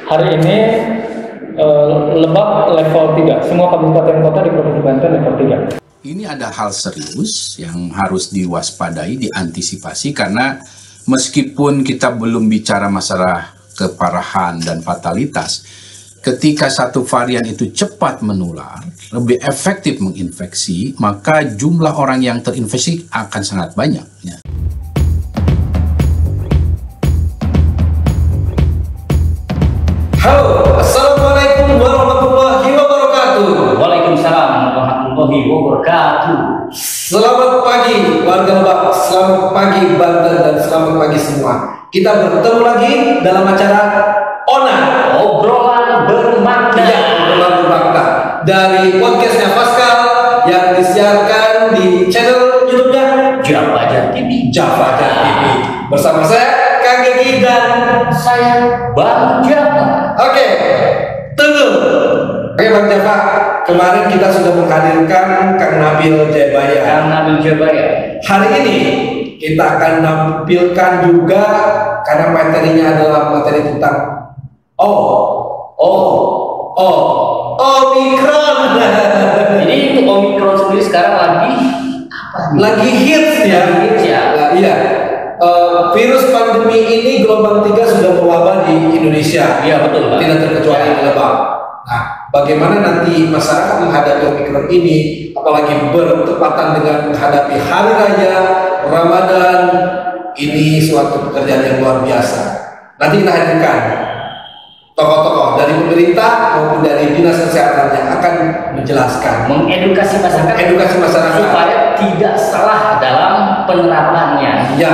Hari ini Lebak level 3, semua kabupaten kota di Provinsi Banten level 3. Ini ada hal serius yang harus diwaspadai, diantisipasi, karena meskipun kita belum bicara masalah keparahan dan fatalitas, ketika satu varian itu cepat menular, lebih efektif menginfeksi, maka jumlah orang yang terinfeksi akan sangat banyak. Ya. Halo, Assalamualaikum warahmatullahi wabarakatuh. Waalaikumsalam warahmatullahi wabarakatuh. Selamat pagi warga Lebak, selamat pagi Banten, dan selamat pagi semua. Kita bertemu lagi dalam acara ONA, Obrolan bermakna. ya, obrolan bermakna, dari podcastnya Pascal yang disiarkan di channel YouTube-nya Java TV. Java TV. Bersama saya Kang Gigi dan Saya Bang Java. Oke, tunggu. Oke Bang Java, kemarin kita sudah menghadirkan Kang Nabil Jebaya. Kang Nabil Jebaya. Hari ini kita akan menampilkan juga, karena materinya adalah materi tentang Omikron. Jadi Omikron sendiri sekarang lagi apa nih? Lagi hits ya. Hits ya. Nah, iya. Virus pandemi ini gelombang 3 sudah mewabah di Indonesia. Iya betul Pak. Tidak terkecuali di Lebak. Nah, bagaimana nanti masyarakat menghadapi Omikron ini, apalagi bertepatan dengan menghadapi Hari Raya Ramadan, ini suatu pekerjaan yang luar biasa. Nanti kita hadirkan tokoh-tokoh dari pemerintah maupun dari dinas kesehatan yang akan menjelaskan, Mengedukasi masyarakat supaya tidak salah dalam penerapannya. ya,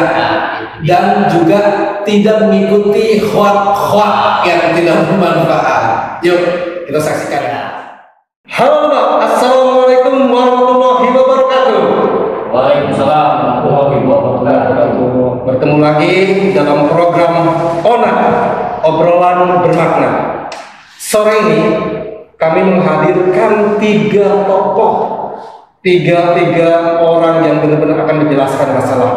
dan juga tidak mengikuti hoak-hoak yang tidak bermanfaat. Yuk, kita saksikan. Halo Mbak, Assalamualaikum warahmatullahi wabarakatuh. Waalaikumsalam warahmatullahi wabarakatuh. Bertemu lagi dalam program ONA, Obrolan Bermakna. Sore ini kami menghadirkan tiga orang yang benar-benar akan menjelaskan masalah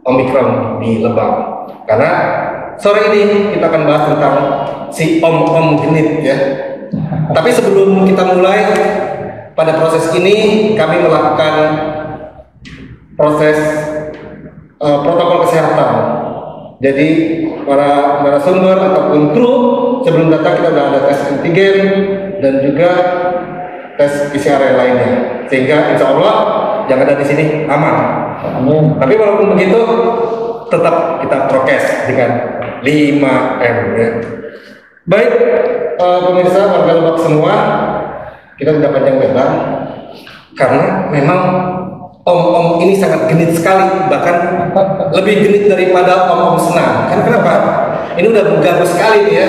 Omikron di Lebak. Karena sore ini kita akan bahas tentang si om genit ya. Tapi sebelum kita mulai pada proses ini, kami melakukan proses protokol kesehatan. Jadi para narasumber ataupun kru sebelum datang kita sudah ada tes antigen dan juga tes PCR yang lainnya, sehingga insya Allah yang ada di sini aman. Amin. Tapi walaupun begitu tetap kita prokes dengan 5M ya. Baik, pemirsa warga Lebak semua, kita tidak panjang lebar karena memang om-om ini sangat genit sekali, bahkan lebih genit daripada om-om senang. Kan kenapa? Ini udah mengganggu sekali nih ya.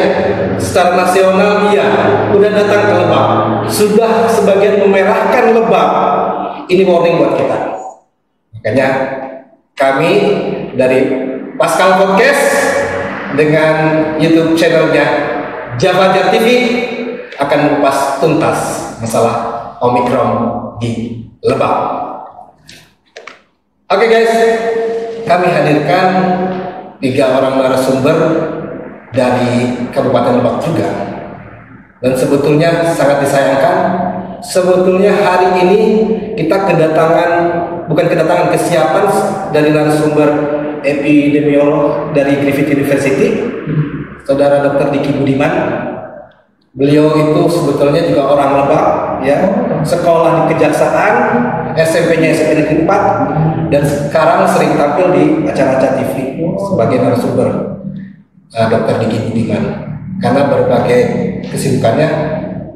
Secara nasional dia udah datang ke Lebak, sudah sebagian memerahkan Lebak. Ini warning buat kita. Makanya kami dari Pascal Podcast dengan YouTube channelnya Java TV akan mengupas tuntas masalah Omikron di Lebak. Oke guys, kami hadirkan 3 orang narasumber dari Kabupaten Lebak juga. Dan sebetulnya sangat disayangkan, sebetulnya hari ini kita bukan kesiapan dari narasumber epidemiolog dari Griffith University, Saudara Dr. Diki Budiman. Beliau itu sebetulnya juga orang Lebak, ya, sekolah di Kejaksaan, SMP-nya SMP Negeri 4, dan sekarang sering tampil di acara-acara TV sebagai narasumber Dr. Diki Budiman. Karena berbagai kesibukannya,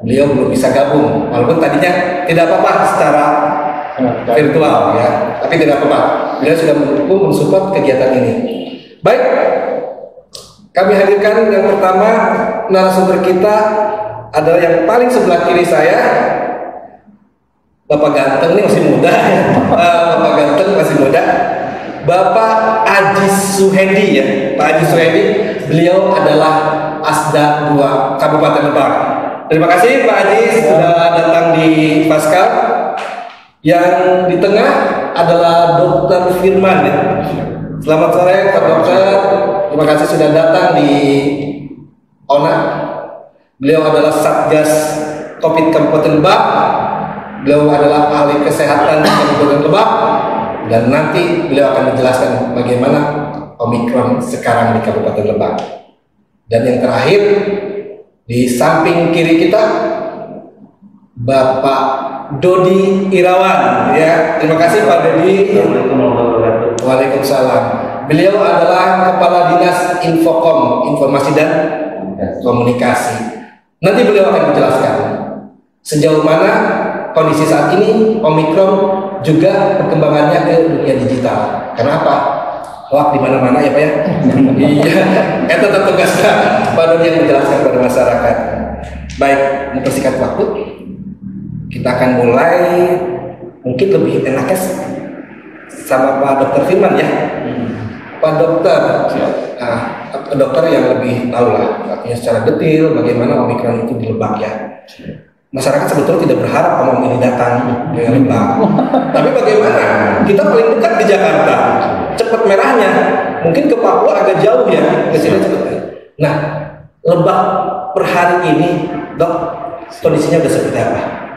beliau belum bisa gabung, walaupun tadinya tidak apa-apa secara virtual, ya, tapi tidak apa-apa. Beliau sudah mendukung, mensupport kegiatan ini. Baik, kami hadirkan yang pertama narasumber kita adalah yang paling sebelah kiri saya, Bapak ganteng nih, masih muda ya. Bapak ganteng masih muda, Bapak Ajis Suhedi ya. Pak Ajis Suhedi, beliau adalah Asda 2 Kabupaten Lebak. Terima kasih Pak Ajis sudah datang di Pascal. Yang di tengah adalah Dr. Firman ya. Selamat sore Pak Dokter. Terima kasih sudah datang di ONA. Beliau adalah Satgas COVID Kabupaten Lebak. Beliau adalah ahli kesehatan di Kabupaten Lebak, dan nanti beliau akan menjelaskan bagaimana Omikron sekarang di Kabupaten Lebak. Dan yang terakhir, di samping kiri kita Bapak Dodi Irawan, ya. Terima kasih Pak Dodi. Waalaikumsalam. Beliau adalah Kepala Dinas Infokom, Informasi dan Komunikasi. Nanti beliau akan menjelaskan sejauh mana kondisi saat ini Omikron juga perkembangannya ke dunia digital. Karena apa? Hoax di mana-mana ya Pak ya. Iya, itu tugasnya Pak Dodi yang menjelaskan kepada masyarakat. Baik, mempersingkat waktu, kita akan mulai mungkin lebih enaknya sama Pak Dokter Firman ya. Pak Dokter, dokter yang lebih tahu lah, artinya secara detail bagaimana Omikron itu di Lebak ya. Masyarakat sebetulnya tidak berharap Omikron ini datang ke Lebak. Tapi bagaimana? Kita paling dekat di Jakarta, cepat merahnya. Mungkin ke Papua agak jauh ya, ke sini cepat. Nah, Lebak per hari ini, Dok, kondisinya sudah seperti apa?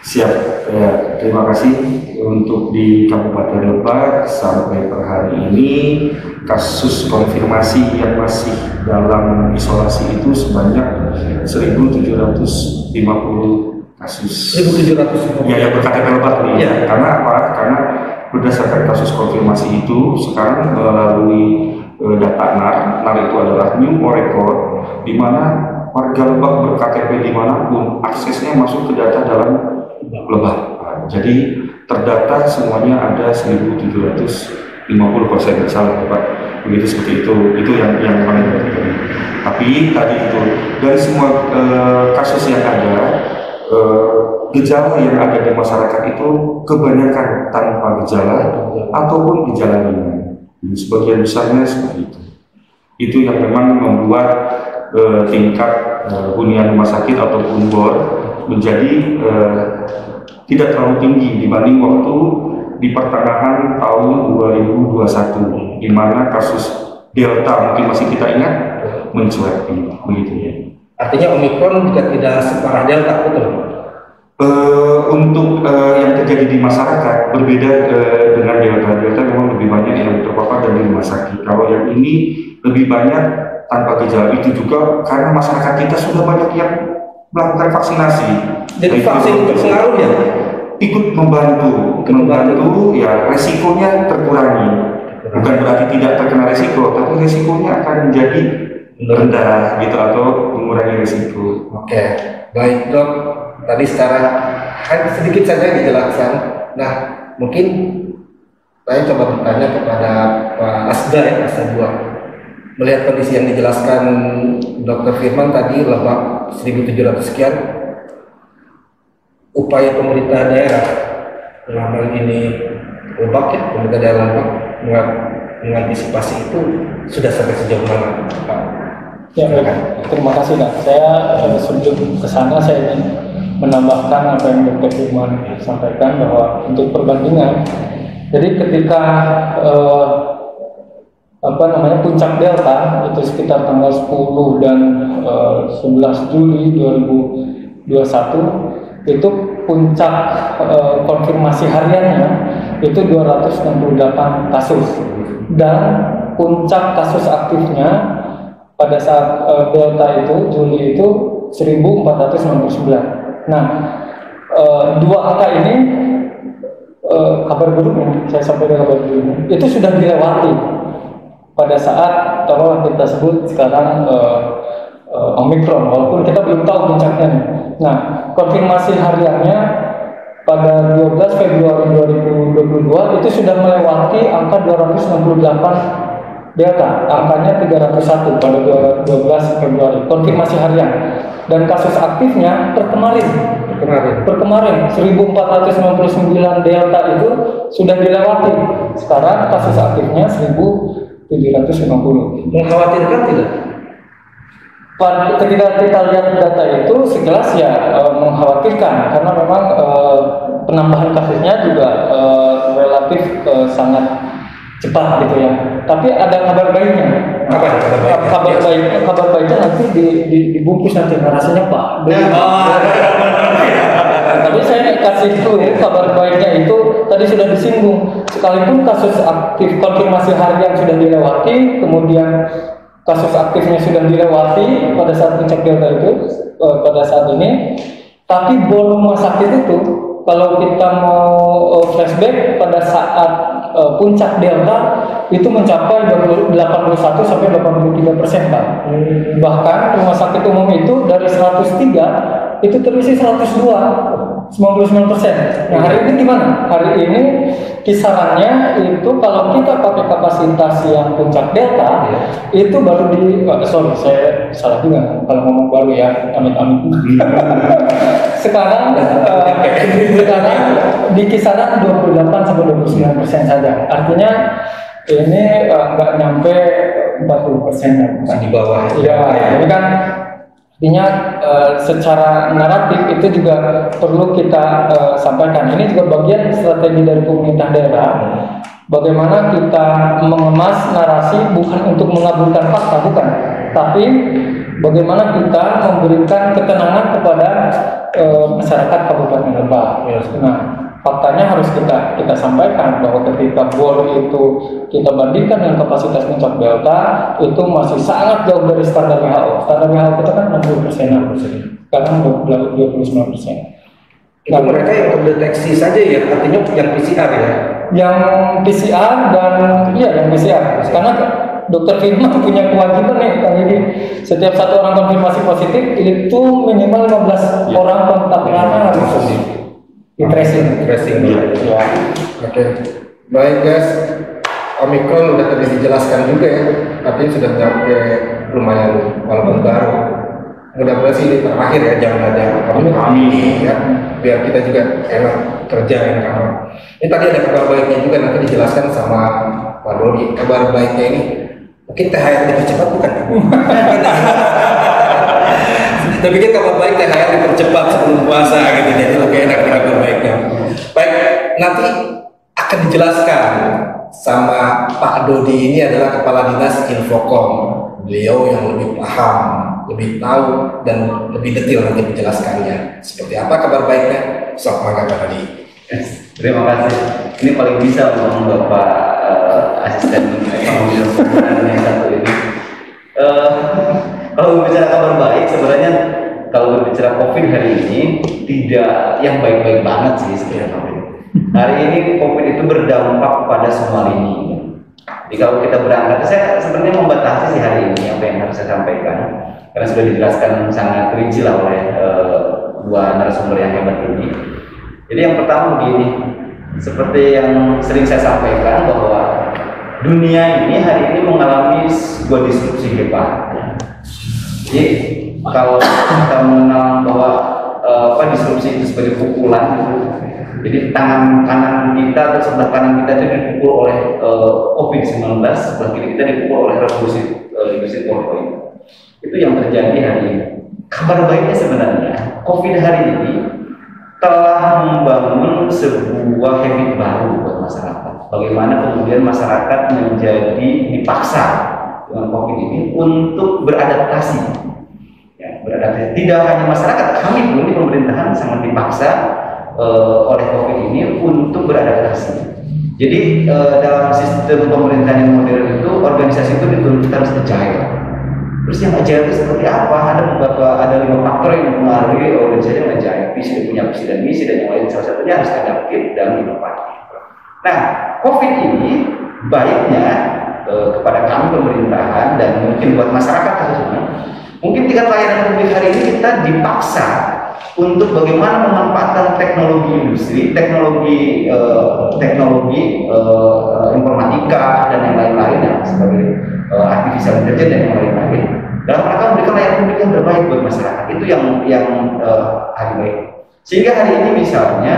Siap, ya, terima kasih. Untuk di Kabupaten Lebak sampai per hari ini kasus konfirmasi yang masih dalam isolasi itu sebanyak 1.750 kasus. 1.750. Ya, yang berKTP Lebak nih. Ya. Karena apa? Karena berdasarkan kasus konfirmasi itu sekarang melalui data NAR itu adalah new record, di mana warga Lebak berKTP dimanapun aksesnya masuk ke data dalam Lebak. Jadi terdata semuanya ada 1.750 salah Pak. Begitu seperti itu yang paling penting. Tapi tadi itu dari semua kasus yang ada, gejala yang ada di masyarakat itu kebanyakan tanpa gejala ataupun gejala ringan. Sebagian besarnya seperti itu. Itu yang memang membuat tingkat hunian rumah sakit ataupun BOR menjadi tidak terlalu tinggi dibanding waktu di pertengahan tahun 2021, di mana kasus Delta mungkin masih kita ingat mencuat begitu ya. Artinya Omikron juga tidak separah Delta, betul? Untuk yang terjadi di masyarakat berbeda dengan Delta. Delta memang lebih banyak yang terpapar dan di rumah sakit. Kalau yang ini lebih banyak tanpa gejala, itu juga karena masyarakat kita sudah banyak yang melakukan vaksinasi. Jadi vaksin itu pengaruh ya? Ikut membantu ya, resikonya terkurangi. Bukan berarti tidak terkena resiko, tapi resikonya akan menjadi rendah gitu atau mengurangi resiko. Oke, baik Dok. Tadi secara sedikit saja dijelaskan. Nah, mungkin saya coba bertanya kepada Pak Asda ya, Asda. Melihat kondisi yang dijelaskan Dr. Firman tadi, Lebak 1.700 sekian, upaya pemerintah daerah dalam hal ini Lebak ya, pemerintah daerah Lebak mengantisipasi itu sudah sampai sejauh mana, Pak? Ya, terima kasih Nak. Saya sebelum ke sana saya ingin menambahkan apa yang Dr. Firman sampaikan bahwa untuk perbandingan, jadi ketika puncak Delta itu sekitar tanggal 10 dan 11 Juli 2021 itu puncak konfirmasi hariannya itu 268 kasus dan puncak kasus aktifnya pada saat Delta itu Juli itu 1.469. Nah, dua angka ini kabar buruknya, saya sampaikan kabar buruknya itu sudah dilewati pada saat kalau kita sebut sekarang Omikron, walaupun kita belum tahu puncaknya. Nah, konfirmasi hariannya pada 12 Februari 2022 itu sudah melewati angka 268 Delta, angkanya 301 pada 12 Februari konfirmasi harian, dan kasus aktifnya per kemarin 1.499 Delta itu sudah dilewati. Sekarang kasus aktifnya 1.750. Mengkhawatirkan tidak? Ketika kita lihat data itu sekilas ya mengkhawatirkan, karena memang penambahan kasusnya juga relatif sangat cepat gitu ya. Tapi ada kabar baiknya. Kabar baiknya nanti dibungkus nanti narasinya Pak. Tapi saya kasih itu kabar baiknya itu tadi sudah disinggung. Sekalipun kasus aktif konfirmasi harian sudah dilewati, kemudian kasus aktifnya sudah dilewati pada saat puncak Delta itu pada saat ini, tapi bor rumah sakit itu kalau kita mau flashback pada saat puncak Delta itu mencapai 81 sampai 83% Pak. Bahkan rumah sakit umum itu dari 103 itu terisi 102. 99%. Nah hari ini gimana? Hari ini kisarannya itu kalau kita pakai kapasitas yang puncak Delta itu baru saya salah juga kalau ngomong baru ya, amit-amit. Sekarang di kisaran 28 sampai 29% saja. Artinya ini nggak nyampe 40% masih di bawah. Iya, ini kan artinya secara naratif itu juga perlu kita sampaikan. Ini juga bagian strategi dari pemerintah daerah. Bagaimana kita mengemas narasi bukan untuk mengabulkan fakta, bukan, tapi bagaimana kita memberikan ketenangan kepada masyarakat Kabupaten Lebak. Nah, faktanya harus kita sampaikan bahwa ketika bor itu kita bandingkan dengan kapasitas puncak Delta itu masih sangat jauh dari standar WHO. Standar WHO kita kan 60%, sekarang 29%. Itu mereka yang terdeteksi saja ya, artinya yang PCR ya? Yang PCR dan yang PCR. Karena Dokter Firman punya kewajiban nih, Kang Yudi. Setiap satu orang konfirmasi positif itu minimal 15 orang kontak erat harus di tracing dulu. Ya. Oke. Baik guys, Omikron udah tadi dijelaskan juga ya, tapi sudah nyampe lumayan walaupun baru. Mudah-mudahan sih ini terakhir ya, jangan ada kami ya, biar kita juga enak kerja yang kamu. Ini tadi ada kabar baiknya juga, nanti dijelaskan sama Pak Dodi. Kabar baiknya ini mungkin THR dipercepat bukan? Tapi kan kabar baik THR dipercepat sebelum puasa gitu, jadi lebih enak kabar baiknya. Baik, nanti akan dijelaskan sama Pak Dodi. Ini adalah Kepala Dinas Infocom. Beliau yang lebih paham, lebih tahu dan lebih detail nanti menjelaskannya. Seperti apa kabar baiknya? Sok Pak Dodi. Terima kasih. Ini paling bisa ngomong Bapak asisten pemilihan yang satu ini. Kalau berbicara kabar baik, sebenarnya kalau berbicara COVID hari ini tidak yang baik-baik banget sih sebenarnya. Hari ini COVID itu berdampak pada semua lini. Jadi kalau kita berangkat, saya sebenarnya membatasi sih hari ini apa yang harus saya sampaikan karena sudah dijelaskan sangat rinci lah oleh dua narasumber yang hebat ini. Jadi yang pertama begini, seperti yang sering saya sampaikan bahwa dunia ini hari ini mengalami sebuah disrupsi hebat. Jadi kalau kita mengenal bahwa disrupsi itu sebagai pukulan, jadi tangan kanan kita atau sebelah kanan kita itu dipukul oleh COVID-19, sebelah kiri kita dipukul oleh revolusi industri 4.0. Itu yang terjadi hari ini. Kabar baiknya sebenarnya COVID hari ini telah membangun sebuah habit baru buat masyarakat. Bagaimana kemudian masyarakat menjadi dipaksa dengan COVID ini untuk beradaptasi. Ya, beradaptasi. Tidak hanya masyarakat, kami pun di pemerintahan sangat dipaksa oleh COVID ini untuk beradaptasi. Jadi dalam sistem pemerintahan yang modern itu organisasi itu dituntut harus agile. Terus yang agile itu seperti apa? Ada 5 faktor yang mempengaruhi organisasi yang agile. Visi, punya visi dan misi, dan yang lain salah satunya harus adaptif dan inovatif. Nah, COVID ini baiknya kepada kami pemerintahan dan mungkin buat masyarakat khususnya, mungkin tingkat layanan publik hari ini kita dipaksa untuk bagaimana memanfaatkan teknologi industri, teknologi informatika dan yang lain-lain ya, sebagai artificial intelligence dan yang lain-lain dalam rangka memberikan layanan publik yang terbaik buat masyarakat. Itu yang hari baik. Sehingga hari ini misalnya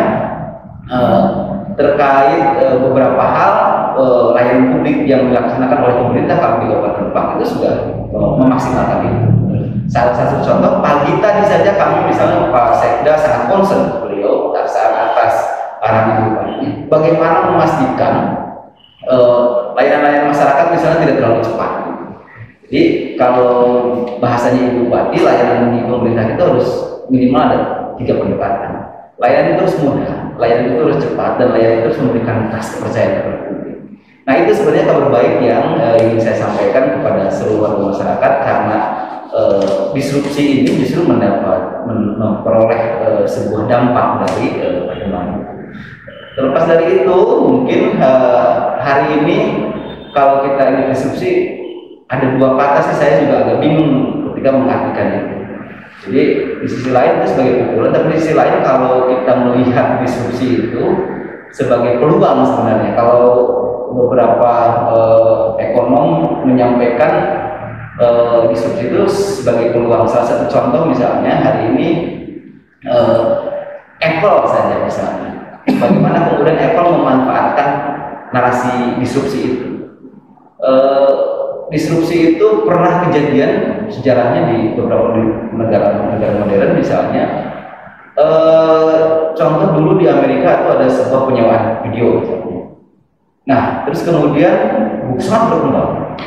terkait beberapa hal layanan publik yang dilaksanakan oleh pemerintah kami di Kabupaten Lebak itu sudah memaksimalkan itu. Salah satu contoh, pagi tadi saja kami misalnya Pak Sekda sangat concern, beliau atas arahan Ibu Bupati, bagaimana memastikan layanan masyarakat misalnya tidak terlalu cepat. Jadi kalau bahasanya Ibu Bupati, layanan di pemerintah itu harus minimal ada 3 pendekatan. Layanan itu harus mudah, layanan itu harus cepat, dan layanan itu harus memberikan trust kepercayaan kepada publik. Nah itu sebenarnya kabar baik yang ingin saya sampaikan kepada seluruh warga masyarakat, karena disrupsi ini justru memperoleh sebuah dampak dari perkembangan. Terlepas dari itu, mungkin hari ini kalau kita ingin disrupsi, ada 2 kata sih saya juga agak bingung ketika mengartikannya. Jadi di sisi lain itu sebagai pukulan, tapi di sisi lain kalau kita melihat disrupsi itu sebagai peluang sebenarnya. Kalau beberapa ekonom menyampaikan disrupsi itu sebagai peluang. Salah satu contoh misalnya hari ini Apple saja misalnya. Bagaimana kemudian Apple memanfaatkan narasi disrupsi itu. Disrupsi itu pernah kejadian sejarahnya di beberapa negara modern misalnya. Contoh dulu di Amerika itu ada sebuah penyewaan video misalnya. Nah, terus kemudian sangat berkembang.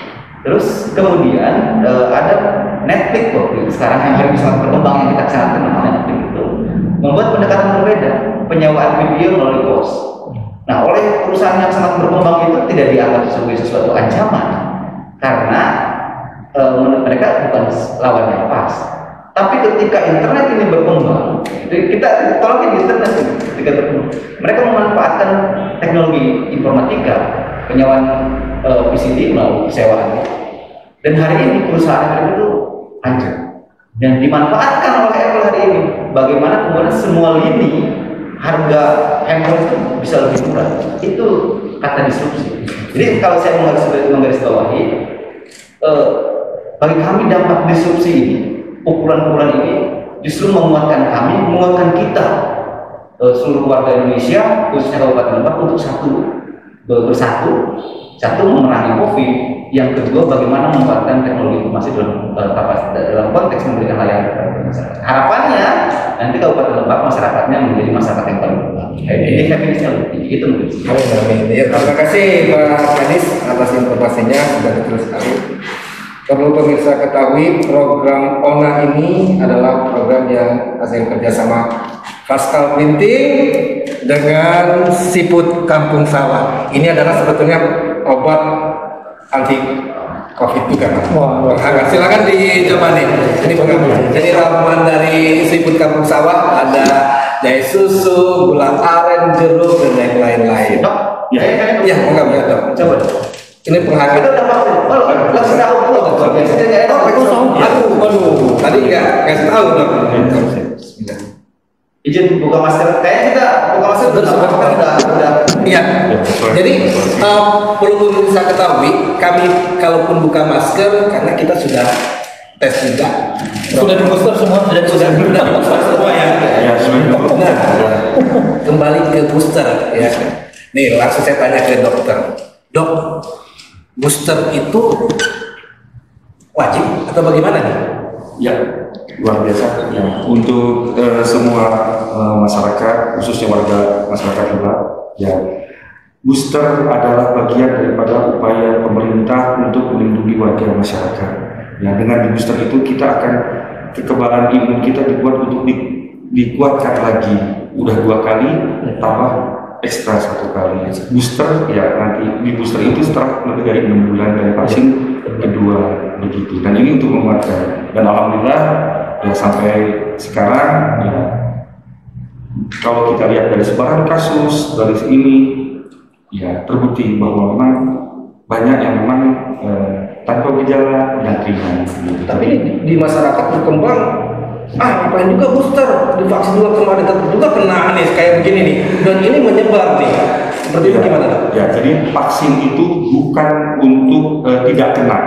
Terus kemudian ada Netflix waktu itu, sekarang yang lebih sangat berkembang yang kita sangat kenal, Netflix itu membuat pendekatan berbeda, penyewaan video melalui pos. Nah, oleh perusahaan yang sangat berkembang itu tidak dianggap sebagai sesuatu ancaman, karena menurut mereka bukan lawan yang pas. Tapi ketika internet ini berkembang, kita tolongin internet ini, ketika berkembang, mereka memanfaatkan teknologi informatika, penyewaan PCD melalui sewaan. Dan hari ini perusahaan itu hancur dan dimanfaatkan oleh Apple hari ini. Bagaimana kemudian semua lini harga handphone itu bisa lebih murah. Itu kata disrupsi. Jadi kalau saya menggarisbawahi, bagi kami dampak disrupsi ini, pukulan-pukulan ini justru menguatkan kami, menguatkan kita, seluruh warga Indonesia, khususnya Kabupaten Lebak, untuk bersatu, satu memerangi COVID, yang kedua bagaimana memanfaatkan teknologi informasi dalam konteks memberikan layanan kepada masyarakat. Harapannya nanti Kabupaten Lebak masyarakatnya menjadi masyarakat yang paling berkembang. Ini happiness-nya lebih tinggi, itu mungkin. Amin. Ya, terima kasih Pak Kadis atas informasinya, sudah betul sekali. Perlu pemirsa ketahui, program ONA ini adalah program yang hasil kerjasama Pascal Printing dengan Siput Kampung Sawah. Ini adalah sebetulnya obat anti COVID juga. Silakan dicoba nih. Ini pengakuan. Jadi ramuan dari Siput Kampung Sawah ada jahe susu, gula aren, jeruk, dan yang lain-lain. Ya, enggak dok. Coba. Ini penghangat. Kita udah pasti. Kasih tahu dulu. Aduh, tadi nggak kasih tahu dok. Izin buka masker. Kayaknya kita buka masker udah. Iya. Jadi perlu bisa ketahui, kami kalaupun buka masker karena kita sudah tes juga. Sudah di booster semua, sudah booster semua ya. Nah, kembali ke booster ya. Nih langsung saya tanya ke dokter. Dok, booster itu wajib atau bagaimana nih? Ya, luar biasa. Ya. Untuk semua masyarakat, khususnya warga masyarakat Lebak, ya, booster adalah bagian daripada upaya pemerintah untuk melindungi warga masyarakat. Ya, dengan di booster itu kita akan kekebalan imun kita dibuat untuk dikuatkan lagi. Udah 2 kali, tambah ekstra 1 kali. Booster ya nanti di booster itu setelah lebih dari 6 bulan dari vaksin kedua begitu. Dan ini untuk menguatkan. Dan alhamdulillah ya sampai sekarang ya kalau kita lihat dari sebaran kasus dari ini ya terbukti bahwa memang banyak yang memang tanpa gejala dan ringan. Gitu. Tapi di masyarakat berkembang ngapain juga booster, divaksin juga kemarin juga kena nih kayak begini nih, dan ini menyebar nih. Seperti itu gimana dok? Ya, jadi vaksin itu bukan untuk tidak kena.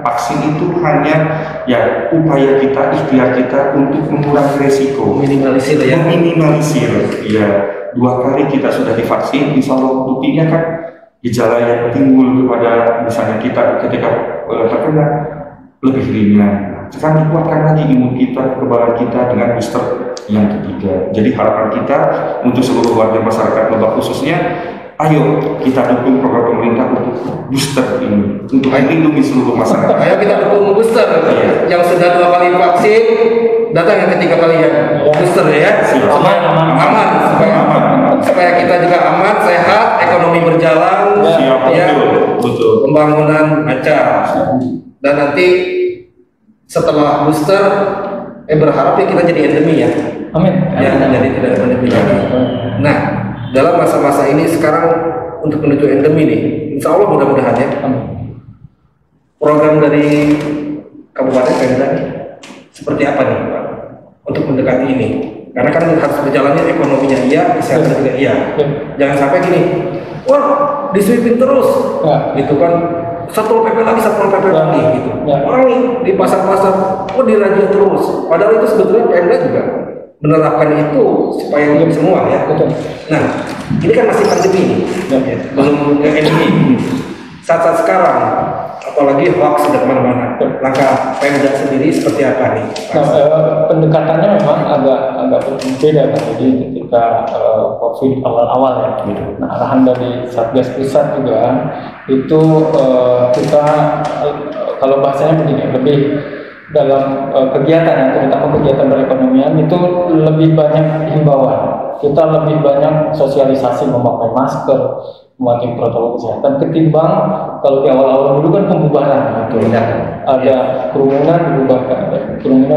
Vaksin itu hanya ya upaya kita, ikhtiar kita untuk mengurangi resiko, minimalisir ya. Meminimalisir. Ya, 2 kali kita sudah divaksin, insya Allah buktinya kan gejala yang timbul kepada misalnya kita ketika terkena lebih ringan. Sekarang dikuatkan lagi imun kita, kekebalan kita dengan booster yang ketiga. Jadi harapan kita untuk seluruh warga masyarakat Lebak khususnya ayo kita dukung program pemerintah untuk booster ini, untuk melindungi seluruh masyarakat. Ayo kita dukung booster. Yang sudah 2 kali vaksin datang yang ketiga kali ya booster ya. Aman supaya kita juga aman, sehat, ekonomi berjalan, Siap, ya, betul. pembangunan lancar. Dan nanti setelah booster berharap ya kita jadi endemi ya. Amin. Ya, jadi tidak ada endemi lagi. Nah, dalam masa-masa ini sekarang untuk menuju endemi nih, insya Allah mudah-mudahan ya. Program dari Kabupaten Pemda seperti apa nih Pak untuk mendekati ini? Karena kan harus berjalannya ekonominya iya, kesehatan juga iya. Jangan sampai gini, wah disweeping terus, gitu kan. Satpol PP lagi gitu. Orang nih di pasar-pasar, dirajia terus. Padahal itu sebetulnya Pemda juga menerapkan itu supaya untuk semua ya. Nah, ini kan masih pandemi nih, belum endemi. Saat-saat sekarang, apalagi hoax sudah kemana-mana. Langkah Pemda sendiri seperti apa nih? Pendekatannya memang agak berbeda kan. Jadi ketika COVID awal-awal ya. Nah, arahan dari Satgas Pusat juga itu kita kalau bahasanya begini, lebih dalam kegiatan, terutama kegiatan perekonomian itu lebih banyak himbauan. Kita lebih banyak sosialisasi memakai masker, mematuhi protokol kesehatan ketimbang kalau di awal-awal dulu kan pembubaran, ada kerumunan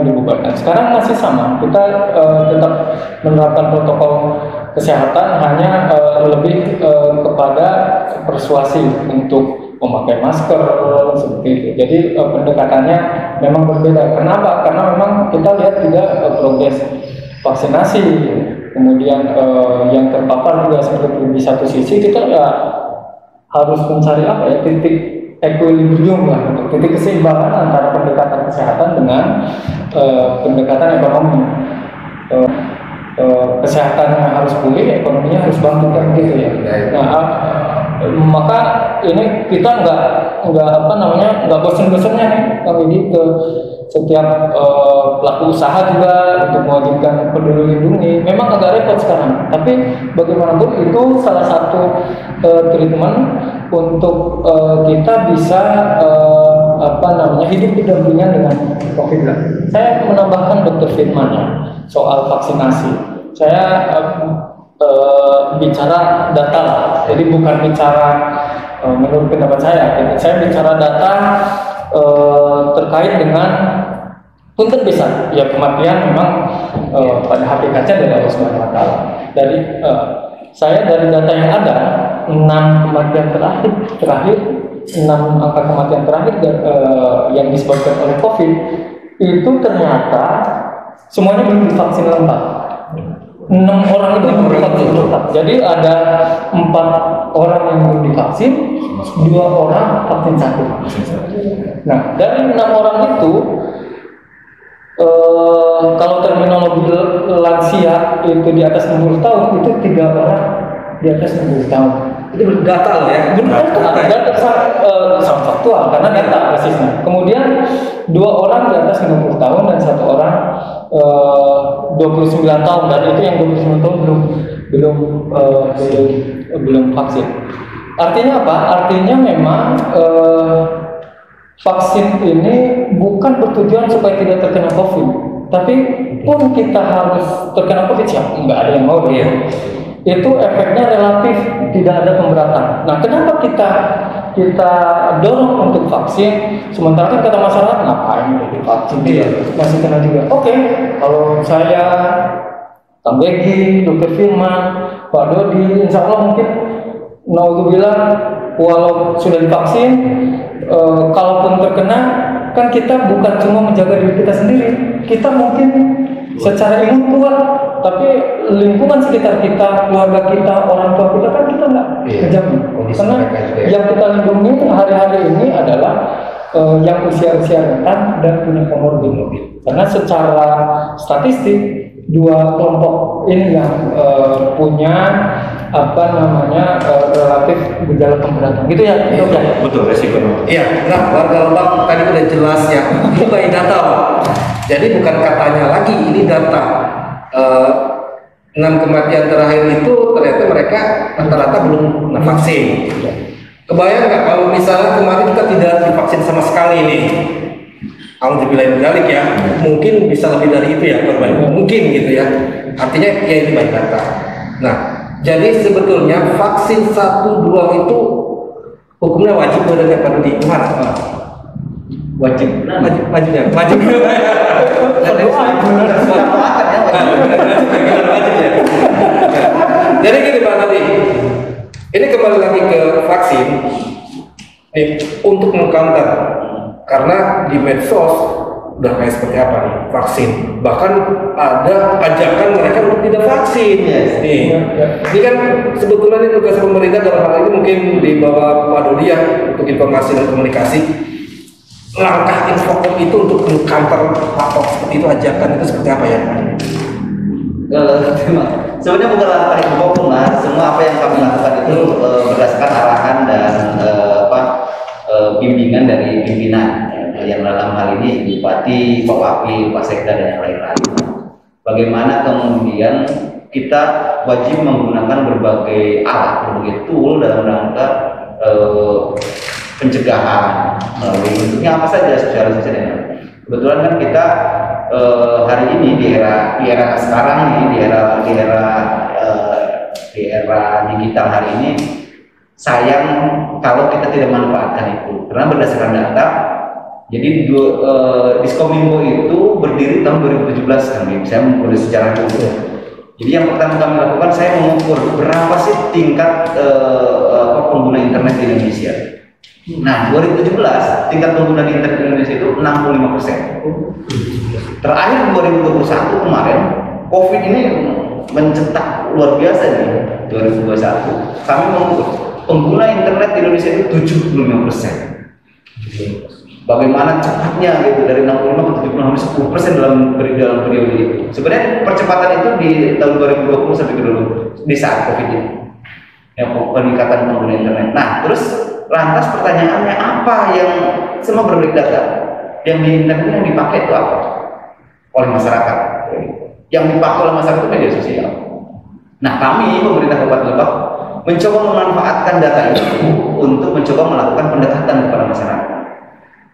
dibubarkan. Sekarang masih sama, kita tetap menerapkan protokol kesehatan, hanya lebih kepada persuasi untuk memakai masker seperti itu. Jadi pendekatannya memang berbeda. Kenapa? Karena memang kita lihat juga progres vaksinasi, kemudian yang terpapar juga seperti di satu sisi kita ya harus mencari apa ya, titik equilibrium lah, titik keseimbangan antara pendekatan kesehatan dengan pendekatan ekonomi. Kesehatannya harus pulih, ekonominya harus bangkit kan gitu ya. Nah, maka ini kita nggak bosan-bosannya nih kami ke setiap pelaku usaha juga untuk mewajibkan peduli lindungi. Memang agak repot sekarang, tapi bagaimanapun itu salah satu treatment untuk kita bisa hidup berdampingan dengan COVID. Saya menambahkan Dr. Firman-nya soal vaksinasi. Saya bicara data lah, jadi bukan bicara menurut pendapat saya bicara data terkait dengan punten bisa ya, kematian memang pada hakikatnya dari Allah Subhanahu wa Ta'ala. Dari saya dari data yang ada 6 kematian terakhir 6 angka kematian terakhir yang disebabkan oleh COVID itu ternyata semuanya belum divaksin lengkap. 6 orang itu belum divaksin lengkap. Jadi ada 4 orang yang belum divaksin, 2 orang vaksin 1. Nah, dari 6 orang itu kalau terminologi lansia itu di atas 60 tahun, itu 3 orang di atas 60 tahun. Itu data loh ya. Data sangat faktual karena data persisnya. Kemudian 2 orang di atas 50 tahun dan 1 orang 29 tahun, dan itu yang 29 tahun belum vaksin. Artinya apa? Artinya memang vaksin ini bukan bertujuan supaya tidak terkena COVID, tapi pun kita harus terkena COVID, siapa? Nggak ada yang mau dong. Itu efeknya relatif tidak ada pemberatan. Nah, kenapa kita dorong untuk vaksin, sementara kan kata masyarakat ngapain divaksin, masih kena juga. Oke, kalau saya, Kang Begi, Dr. Firman, Pak Dodi, insya Allah mungkin naudzubillah, walau sudah divaksin, kalaupun terkena, kan kita bukan cuma menjaga diri kita sendiri, kita mungkin secara imun kuat, tapi lingkungan sekitar kita, keluarga kita, orang tua kita kan kita nggak terjamin. Karena yang kita lindungi hari-hari ini adalah yang usia-usia rentan dan punya komorbid. Karena secara statistik 2 kelompok ini yang punya relatif gejala pemberatan gitu ya. Betul, resiko. Iya, nah warga Lebak tadi udah jelas ya. Ini by data, Pak. Jadi bukan katanya lagi, ini data. 6 kematian terakhir itu ternyata mereka rata-rata belum kena vaksin. Kebayang nggak kalau misalnya kemarin kita tidak divaksin sama sekali nih? Alhamdulillah balik ya, mungkin bisa lebih dari itu ya korban, mungkin gitu ya. Artinya ya ini baik data. Nah, jadi sebetulnya vaksin 1-2 itu hukumnya wajib boleh Pak Dudi? Gimana? Wajib. Wajib. Jadi gini Pak Dudi, ini kembali lagi ke vaksin. Nih, untuk mengcounter, karena di medsos udah kayak seperti apa nih vaksin, bahkan ada ajakan mereka untuk tidak vaksin. Nih, ini kan sebetulnya ini tugas pemerintah dalam hal ini mungkin di bawah Pak Dodi ya untuk informasi dan komunikasi. Langkah Infocom itu untuk mengcounter patok seperti itu, ajakan itu seperti apa ya? Sebenarnya bukan langkah Infocom lah, semua apa yang kami lakukan itu berdasarkan arahan dan bimbingan dari pimpinan yang dalam hal ini Bupati, Pak Wakil, Pak Sekda dan yang lain-lain. Bagaimana kemudian kita wajib menggunakan berbagai alat, berbagai tool dalam rangka pencegahan melalui bentuknya apa saja sosialisasi dan lain-lain. Kebetulan kan kita hari ini di era sekarang ini di era digital hari ini sayang kalau kita tidak manfaatkan itu, karena berdasarkan data. Jadi Diskominfo itu berdiri tahun 2017 kan, saya mengukur secara dulu. Jadi yang pertama kami lakukan, saya mengukur berapa sih tingkat pengguna internet di Indonesia. Nah, 2017 tingkat pengguna di internet di Indonesia itu 65%. Terakhir 2021 kemarin, COVID ini mencetak luar biasa nih. 2021 kami mengukur pengguna internet di Indonesia itu 75%. Bagaimana cepatnya gitu dari 65 ke 70 sampai 10% dalam periode itu. Sebenarnya percepatan itu di tahun 2020 sampai ke dulu di saat COVID ini. Ya, peningkatan pengguna internet. Nah, terus lantas pertanyaannya apa yang semua berbalik data? Yang di internet yang dipakai itu apa? Oleh masyarakat. Yang dipakai oleh masyarakat itu media sosial. Nah, kami pemerintah Kabupaten Lebak mencoba memanfaatkan data itu untuk mencoba melakukan pendekatan kepada masyarakat.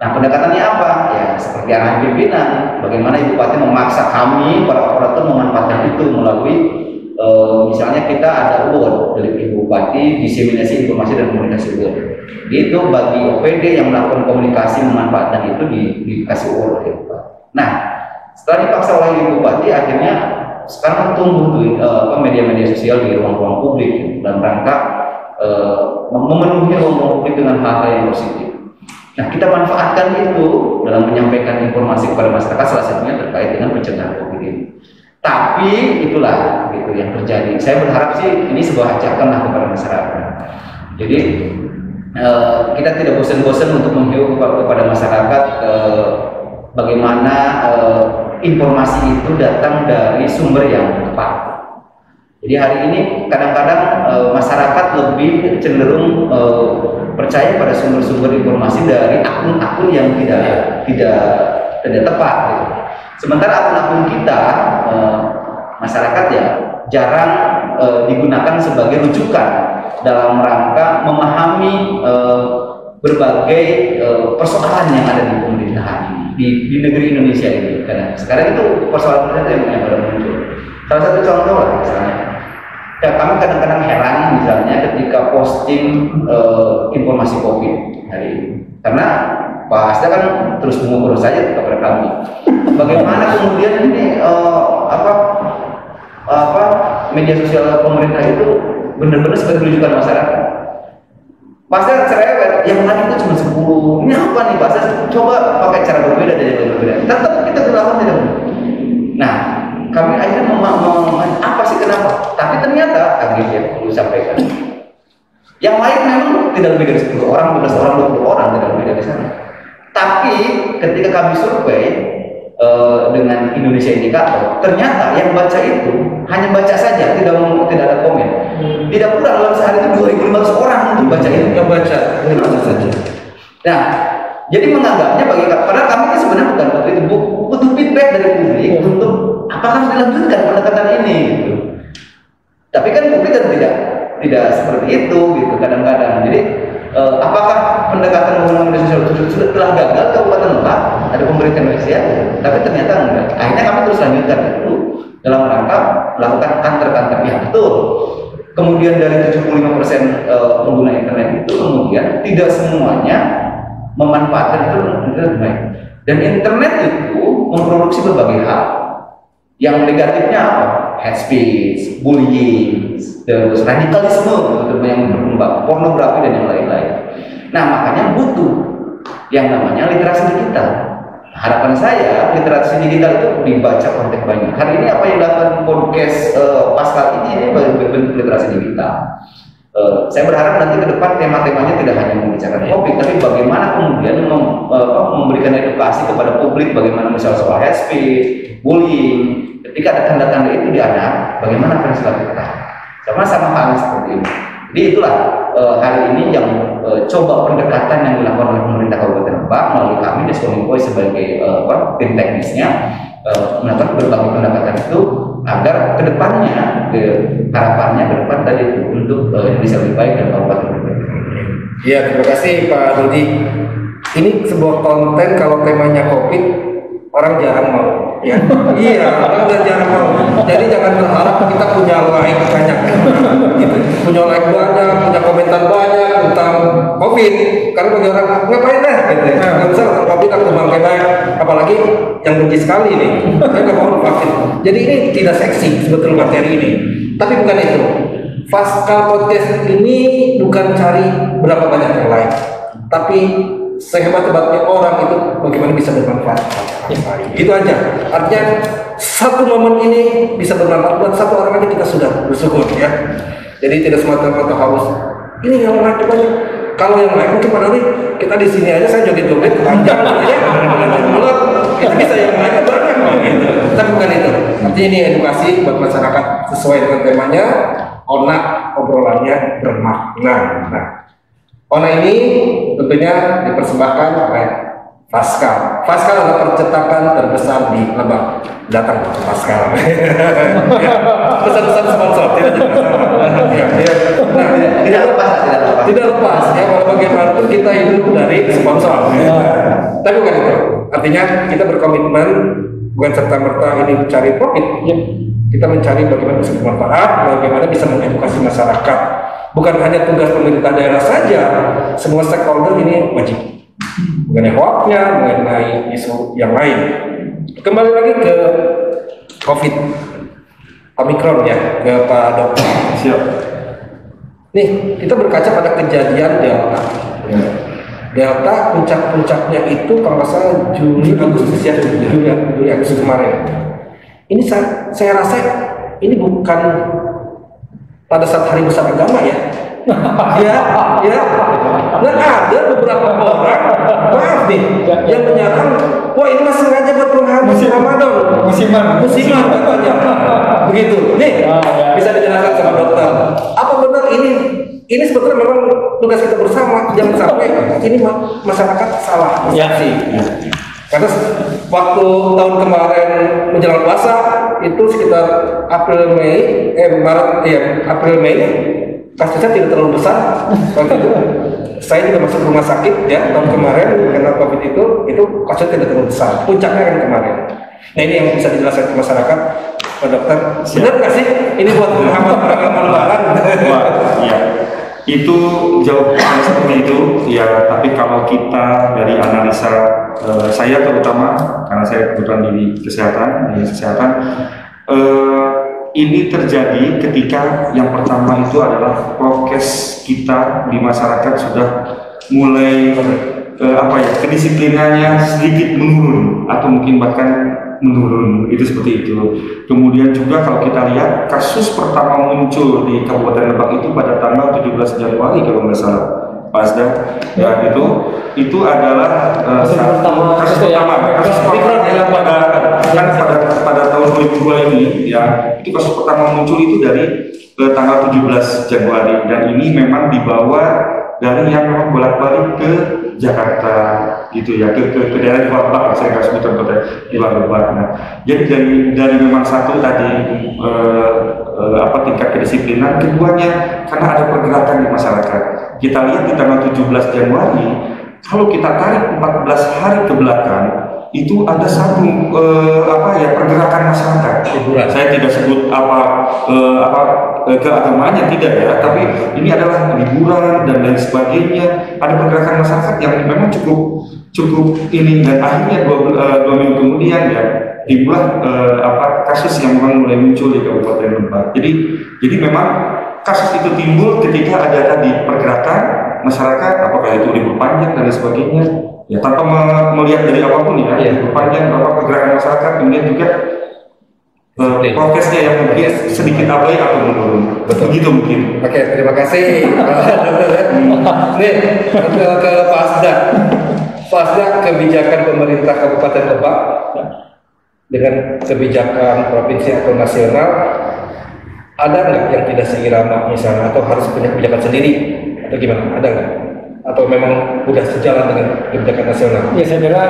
Nah, pendekatannya apa? Ya, seperti arahan pimpinan, bagaimana Ibu Bupati memaksa kami, para operator memanfaatkan itu melalui misalnya kita ada award dari Ibu Bupati, diseminasi informasi dan komunikasi award. Itu bagi OPD yang melakukan komunikasi memanfaatkan itu dikasih award oleh Ibu Bupati. Nah, setelah dipaksa oleh Ibu Bupati, akhirnya sekarang tumbuh tuh media-media sosial di ruang-ruang publik dalam rangka memenuhi ruang-ruang publik dengan hal-hal yang positif. Nah, kita manfaatkan itu dalam menyampaikan informasi kepada masyarakat, salah satunya terkait dengan pencegahan COVID ini. Tapi itulah gitu yang terjadi. Saya berharap sih ini sebuah ajakan lah kepada masyarakat. Jadi kita tidak bosan-bosan untuk menghimbau kepada masyarakat bagaimana informasi itu datang dari sumber yang tepat. Jadi hari ini kadang-kadang masyarakat lebih cenderung percaya pada sumber-sumber informasi dari akun-akun yang tidak tepat. Gitu. Sementara akun-akun kita masyarakat ya jarang digunakan sebagai rujukan dalam rangka memahami berbagai persoalan yang ada di pemerintahan ini di negeri Indonesia ini. Karena sekarang itu persoalan-persoalan yang baru muncul. Salah satu contoh lah misalnya. Ya, kami kadang-kadang heran misalnya ketika posting informasi COVID hari ini, karena Pak Asta kan terus mengukur saja kepada kami. Bagaimana kemudian ini media sosial pemerintah itu benar-benar sebagai rujukan masyarakat. Pak Asta cerewet, yang lain itu cuma 10. Ini apa nih Pak Asta? Coba pakai cara berbeda dan yang berbeda. Tetap kita berlawan tidak. Nah, kami akhirnya apa sih kenapa? Tapi ternyata kami yang perlu sampaikan. Yang lain memang tidak lebih dari 10 orang, 15 orang, 20 orang tidak lebih dari sana. Tapi ketika kami survei dengan Indonesia Indikator, ternyata yang baca itu hanya baca saja, tidak ada komen. Tidak pula dalam sehari itu 2.500 orang untuk baca itu. Yang baca saja. Nah, jadi menganggapnya bagi padahal kami ini sebenarnya bukan itu butuh feedback dari publik untuk apakah harus dilanjutkan pendekatan ini gitu. Tapi kan publik kan tidak seperti itu gitu kadang-kadang. Jadi apakah pendekatan pembangunan media sosial itu sudah telah gagal Kabupaten Lebak? Ada pemerintah Indonesia, tapi ternyata enggak. Akhirnya kami terus lanjutkan itu dalam rangka melakukan kantor-kantor yang betul. Kemudian dari 75% pengguna internet itu kemudian tidak semuanya memanfaatkan itu dengan baik. Dan internet itu memproduksi berbagai hal. Yang negatifnya apa? Hate speech, bullying, terus radikalisme yang berkembang, pornografi dan yang lain-lain. Nah, makanya butuh yang namanya literasi digital. Harapan saya literasi digital itu dibaca konten banyak. Hari ini apa yang dilakukan podcast Pascal ini bentuk literasi digital. Saya berharap nanti ke depan tema-temanya tidak hanya membicarakan topik, tapi bagaimana kemudian memberikan edukasi kepada publik, bagaimana misalnya soal hate speech, bullying. Ketika ada tanda-tanda itu di anak, bagaimana akan dilakukan? Sama-sama hal seperti ini. Jadi itulah hari ini yang coba pendekatan yang dilakukan oleh pemerintah Kabupaten Lebak melalui kami Diskominfo sebagai tim teknisnya melakukan berbagai pendekatan itu agar kedepannya harapannya ke depan tadi itu untuk bisa lebih baik dan Kabupaten lebih baik. Ya, terima kasih Pak Dodi. Ini sebuah konten kalau temanya COVID, orang jarang mau. Ya, iya, orang jarang mau. Jadi jangan berharap kita punya like banyak, gitu. Punya like banyak, punya komentar banyak tentang COVID. Karena bagi orang ngapain dah, gitu. Nggak bisa tentang COVID atau bangkai banyak. Apalagi yang benci sekali nih, saya nggak mau vaksin. Jadi ini tidak seksi sebetulnya materi ini. Tapi bukan itu. Pascal podcast ini bukan cari berapa banyak yang like, tapi sehebat-hebatnya orang itu bagaimana bisa bermanfaat. Itu aja. Artinya satu momen ini bisa bermanfaat buat satu orang aja kita sudah bersyukur ya. Jadi tidak semata-mata harus ini yang like banyak. Kalau yang like mungkin pada kita di sini aja saya joget-joget panjang ya. Itu bisa yang like banyak gitu. Tapi bukan itu. Artinya ini edukasi buat masyarakat sesuai dengan temanya. Ona obrolannya bermakna. Nah, Ona ini tentunya dipersembahkan oleh Pascal. Pascal adalah percetakan terbesar di Lebak. Datang Pascal. Pesan-pesan sponsor tidak lepas. Ya, kalau bagaimanapun kita hidup dari sponsor. Tapi bukan itu. Artinya kita berkomitmen bukan serta-merta ini mencari profit. Kita mencari bagaimana bisa bermanfaat, bagaimana bisa mengedukasi masyarakat. Bukan hanya tugas pemerintah daerah saja, semua stakeholder ini wajib. Mengenai hoaxnya, mengenai isu yang lain. Kembali lagi ke COVID, Omikron ya, ke Pak Dokter. Siap. Nih, kita berkaca pada kejadian Delta. Delta puncak-puncaknya itu kalau nggak salah Juli Agustus kemarin. Ini saya rasa ini bukan pada saat hari besar agama ya. Dan ada beberapa orang, maaf nih, yang menyatakan, wah ini masih sengaja buat menghambat Ramadan, musiman katanya. Begitu. Nih, bisa dijelaskan sama dokter. Apa benar ini sebetulnya memang tugas kita bersama, jangan sampai ini masyarakat salah persepsi. Karena waktu tahun kemarin menjelang puasa itu sekitar April Mei kasusnya tidak terlalu besar. Waktu itu saya juga masuk rumah sakit ya tahun kemarin karena COVID itu kasusnya tidak terlalu besar. Puncaknya kan kemarin. Nah ini yang bisa dijelaskan ke masyarakat, Pak Dokter. Benar nggak sih ini buat menghambat Lebaran? Iya. Itu jauh seperti itu ya, tapi kalau kita dari analisa saya terutama karena saya kebetulan di kesehatan ini terjadi ketika yang pertama itu adalah prokes kita di masyarakat sudah mulai kedisiplinannya sedikit menurun atau mungkin bahkan menurun, itu seperti itu. Kemudian juga kalau kita lihat kasus pertama muncul di Kabupaten Lebak itu pada tanggal 17 Januari kalau nggak salah, Pak Asda, ya itu adalah kasus pertama yang pada tahun 2002 ini ya, itu kasus pertama muncul itu dari tanggal 17 Januari dan ini memang dibawa dari yang memang bolak-balik ke Jakarta gitu ya, ke daerah di luar Lebak, saya nggak sebutkan kota di luar Lebak. Nah, jadi dari memang satu tadi tingkat kedisiplinan, keduanya karena ada pergerakan di masyarakat. Kita lihat di tanggal 17 Januari, kalau kita tarik 14 hari ke belakang, itu ada satu pergerakan masyarakat. Saya tidak sebut keagamaannya, tidak ya, tapi ini adalah liburan dan lain sebagainya. Ada pergerakan masyarakat yang memang cukup ini, dan akhirnya 2 minggu kemudian ya timbullah kasus yang memang mulai muncul di Kabupaten Lebak. Jadi memang kasus itu timbul ketika ada tadi pergerakan masyarakat, apakah itu libur panjang dan lain sebagainya. Ya, tanpa melihat dari apapun ya, perpanjang pergerakan masyarakat, kemudian juga prokesnya yang mungkin sedikit abai atau menurun. Begitu mungkin. Oke, terima kasih. Nih, ke Pak Asda. Pak Asda, kebijakan pemerintah Kabupaten Lebak dengan kebijakan provinsi atau nasional, ada nggak yang tidak seirama misalnya, atau harus punya kebijakan sendiri, atau gimana? Ada nggak? Atau memang sudah sejalan dengan kebijakan nasional? Ya, saya kira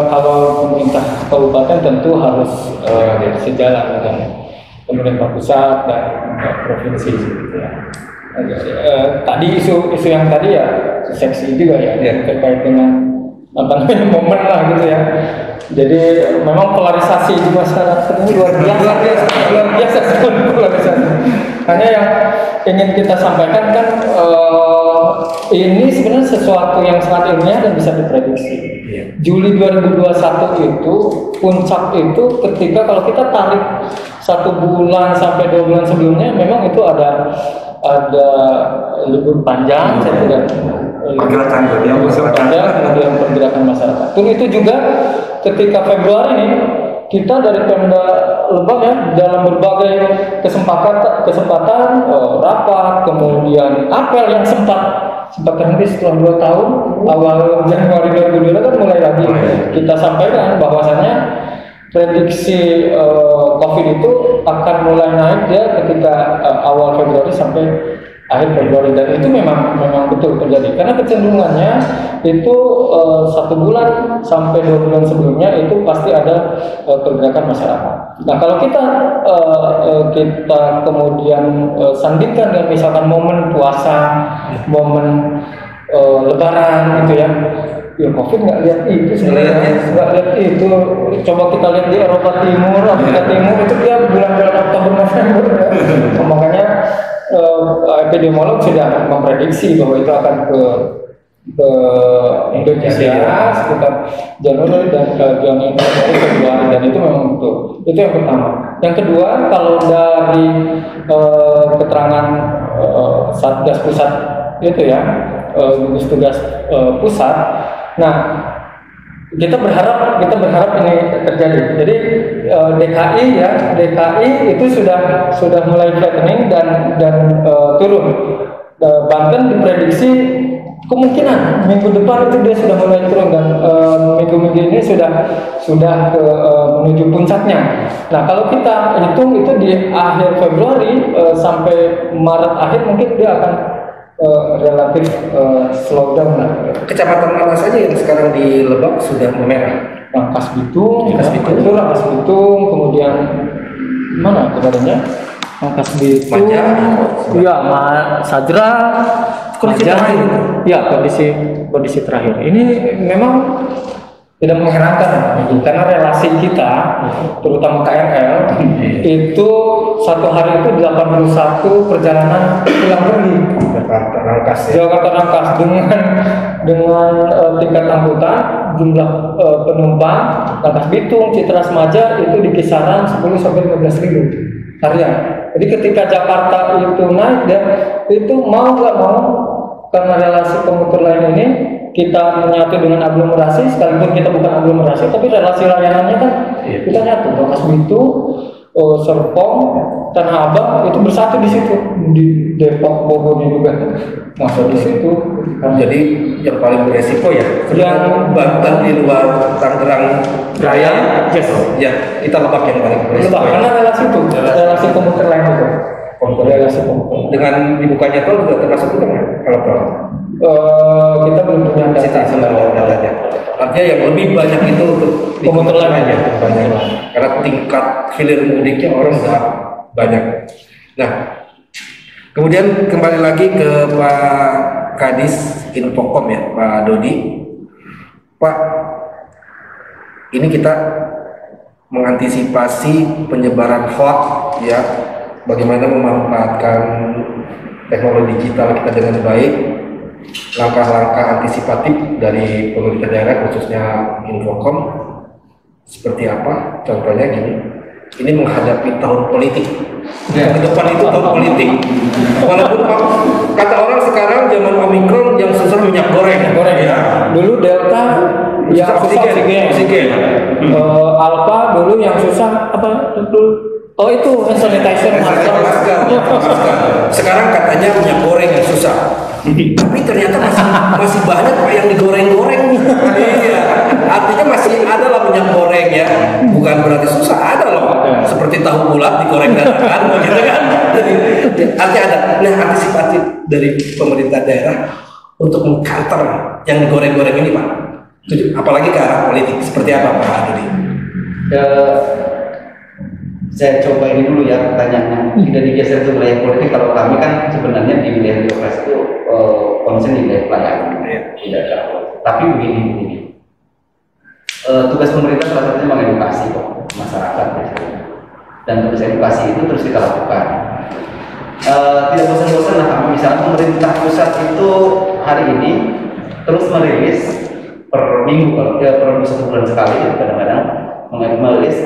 kalau pemerintah kabupaten tentu harus sejalan dengan pemerintah pusat dan provinsi gitu ya. Tadi isu yang tadi ya seksi juga ya, terkait dengan momen lah gitu ya. Jadi memang polarisasi di masyarakat ini luar biasa sekali polarisasi. Hanya yang ingin kita sampaikan kan ini sebenarnya sesuatu yang sangat ilmiah dan bisa diprediksi. Juli 2021 itu puncak itu ketika kalau kita tarik 1 bulan sampai 2 bulan sebelumnya, memang itu ada libur panjang, pergerakan kemudian pergerakan masyarakat. Pun itu juga ketika Februari ini kita dari Pemda Lebak ya, dalam berbagai kesempatan rapat, kemudian apel yang sempat terhenti setelah 2 tahun, awal Januari 2022 kan mulai lagi kita sampaikan bahwasannya prediksi COVID itu akan mulai naik ya ketika awal Februari sampai akhir Februari, dan itu memang betul terjadi karena kecenderungannya itu 1 bulan sampai 2 bulan sebelumnya itu pasti ada pergerakan masyarakat. Nah, kalau kita kemudian sandingkan dengan misalkan momen puasa, momen Lebaran gitu ya, COVID nggak lihat itu sebenarnya, nggak lihat itu. Coba kita lihat di Eropa Timur, Afrika Timur itu dia bulan-bulan Oktober November ya. Makanya epidemiolog sudah memprediksi bahwa itu akan ke Indonesia sekitar Januari dan Februari, dan itu memang betul. Itu yang pertama. Yang kedua, kalau dari keterangan Satgas Pusat itu ya, gugus tugas pusat. Nah, kita berharap ini terjadi. Jadi DKI itu sudah mulai flattening dan turun. Banten diprediksi kemungkinan minggu depan itu dia sudah mulai turun, dan minggu-minggu ini sudah menuju puncaknya. Nah, kalau kita hitung itu di akhir Februari sampai Maret akhir mungkin dia akan relatif slow down. Kecamatan mana saja yang sekarang di Lebak sudah memerah? Rangkas Bitung, kemudian mana kemarinnya? Rangkas Bitung, Sajra, kondisi terakhir. Ini memang tidak mengherankan karena relasi kita, terutama KRL, itu 1 hari itu 81 perjalanan pulang pergi Jakarta Rangkas dengan tingkat angkutan, jumlah penumpang Rangkas Bitung, Citra Semaja itu di kisaran 10 sampai 15 ribu harian. Jadi ketika Jakarta itu naik, itu mau nggak mau karena relasi komuter lain ini kita menyatu dengan aglomerasi, sekalipun kita bukan aglomerasi, tapi relasi layanannya kan kita nyatu. Rangkas Bitung, Serpong, Tanah Abang itu bersatu di situ, di Depok, Bogor juga masuk di situ. Jadi yang paling beresiko ya, yang Banten di luar Tangerang Raya, ya kita Lebak yang paling beresiko. Karena relasi komuter lain itu. Dengan dibukanya tol juga termasuk itu kan kalau tol. Kita belum punya data datanya. Artinya yang lebih banyak itu untuk komuter lain ya, karena tingkat hilir mudiknya orang sudah banyak. Nah, Kemudian kembali lagi ke Pak Kadis Infokom ya, Pak Dodi. Pak, ini kita mengantisipasi penyebaran hoax ya, bagaimana memanfaatkan teknologi digital kita dengan baik. Langkah-langkah antisipatif dari pemerintah daerah khususnya Infokom seperti apa? Contohnya gini, ini menghadapi tahun politik. Ke depan itu tahun politik. Walaupun kata orang sekarang zaman Omikron yang susah minyak goreng ya. Dulu Delta yang susah oksigen. Alpha dulu yang susah apa? Oh itu hand sanitizer, masker. Sekarang katanya minyak goreng yang susah. Tapi ternyata masih banyak Pak yang digoreng-goreng. Iya. Artinya masih ada lah minyak goreng ya. Bukan berarti susah, ada loh. Seperti tahu bulat digoreng dadakan gitu kan. Artinya ada. Nah, antisipasi dari pemerintah daerah untuk mengcounter yang digoreng-goreng ini Pak. Apalagi ke arah politik. Seperti apa Pak Dodi? Saya coba ini dulu ya pertanyaannya, tidak digeser ke wilayah politik. Kalau kami kan sebenarnya di wilayah birokrasi itu konsen di wilayah pelayanan, tidak ada. Tapi begini, tugas pemerintah salah satunya mengedukasi kok masyarakat biasanya. Dan tugas edukasi itu terus kita lakukan. Tidak bosan-bosan lah kami, misalnya pemerintah pusat itu hari ini terus merilis per minggu, per 1 bulan sekali kadang-kadang merilis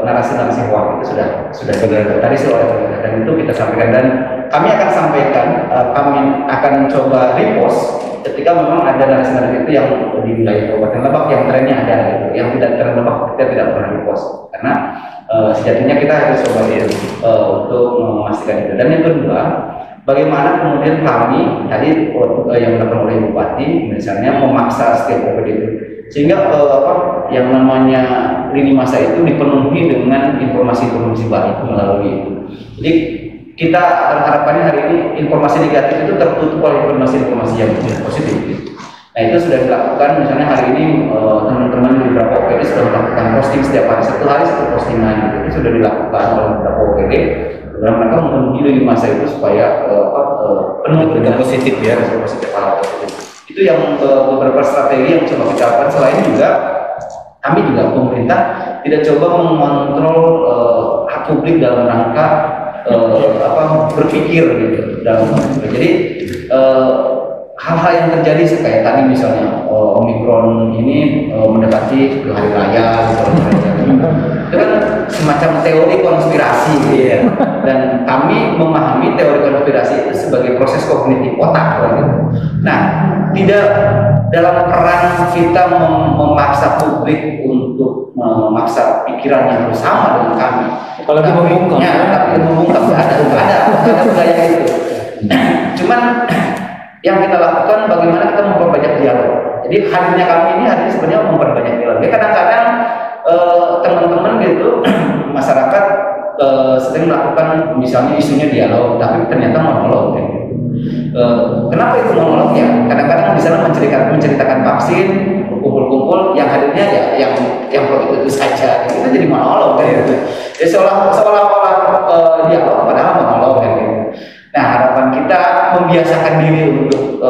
narasi-narasi hoax itu sudah tadi oleh dan itu kita sampaikan, dan kami akan sampaikan, kami akan coba repost ketika memang ada narasi-narasi itu yang di wilayah Kabupaten Lebak yang trennya ada gitu. Yang tidak tren Lebak kita tidak pernah repost karena sejatinya kita harus coba untuk memastikan itu. Dan yang kedua, bagaimana kemudian kami tadi yang dilakukan oleh Bupati misalnya memaksa setiap OPD itu sehingga yang namanya lini masa itu dipenuhi dengan informasi-informasi baik melalui itu. Jadi kita harapannya hari ini informasi negatif itu tertutup oleh informasi-informasi yang positif. Nah itu sudah dilakukan, misalnya hari ini teman-teman di beberapa OPD sudah melakukan posting setiap hari, 1 hari 1 postingan, itu sudah dilakukan oleh beberapa OPD dalam rangka memenuhi lini masa itu supaya penuh dengan positif ya, positif hal positif. Itu yang beberapa strategi yang coba kita lakukan. Selain juga kami juga pemerintah tidak coba mengontrol hak publik dalam rangka berpikir gitu dalam jadi hal-hal yang terjadi kayak tadi misalnya Omikron ini mendekati ke hari raya gitu, itu kan semacam teori konspirasi gitu ya. Dan kami memahami teori konspirasi itu sebagai proses kognitif otak gitu. Nah, tidak dalam peran kita memaksa publik untuk memaksa pikiran yang sama dengan kami. Apalagi membungkam. Ya, tapi membungkam ada budaya itu. Cuman yang kita lakukan bagaimana kita memperbanyak dialog. Jadi hadirnya kami ini hari ini sebenarnya memperbanyak dialog. Jadi kadang-kadang teman-teman gitu masyarakat sering melakukan misalnya isunya dialog, tapi ternyata monolog. Gitu. Kenapa itu monolog ya? Kadang-kadang di sana menceritakan vaksin, kumpul-kumpul, yang hadirnya ya yang itu saja. Itu jadi monolog gitu. Jadi seolah-olah dialog padahal monolog gitu. Nah, harapan kita membiasakan diri untuk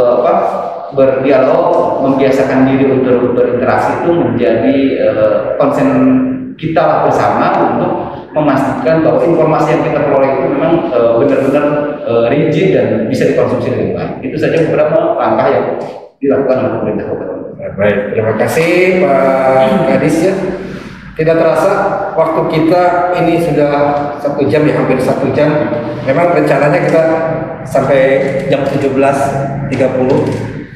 berdialog, membiasakan diri untuk berinteraksi itu menjadi konsen kita lah bersama untuk memastikan bahwa informasi yang kita peroleh itu memang benar-benar rigid dan bisa dikonsumsi dengan baik. Itu saja beberapa langkah yang dilakukan oleh pemerintah Kabupaten. Baik, terima kasih Pak Kadis ya. Tidak terasa waktu kita ini sudah 1 jam ya, hampir 1 jam. Memang rencananya kita sampai jam 17.30,